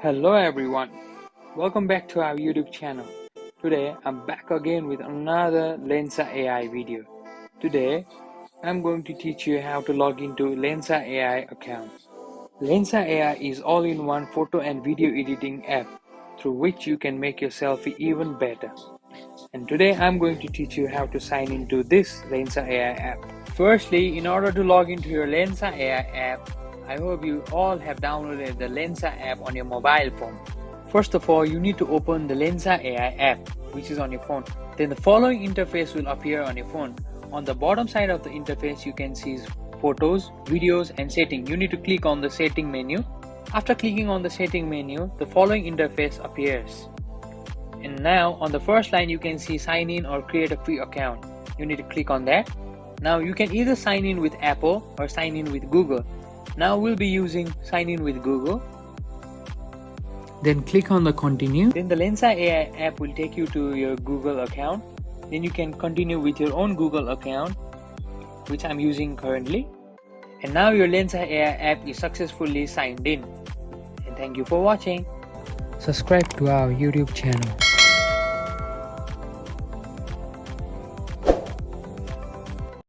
Hello everyone, welcome back to our YouTube channel. Today I'm back again with another Lensa AI video. Today I'm going to teach you how to log into Lensa AI account. Lensa AI is all-in-one photo and video editing app through which you can make your selfie even better. And today I'm going to teach you how to sign into this Lensa AI app. Firstly, in order to log into your Lensa AI app, I hope you all have downloaded the Lensa app on your mobile phone. First of all, you need to open the Lensa AI app, which is on your phone. Then the following interface will appear on your phone. On the bottom side of the interface, you can see photos, videos, and setting. You need to click on the setting menu. After clicking on the setting menu, the following interface appears. And now on the first line, you can see sign in or create a free account. You need to click on that. Now you can either sign in with Apple or sign in with Google. Now we'll be using sign in with Google. Then click on the continue. Then the Lensa AI app will take you to your Google account. Then you can continue with your own Google account, which I'm using currently. And now your Lensa AI app is successfully signed in. And thank you for watching. Subscribe to our YouTube channel.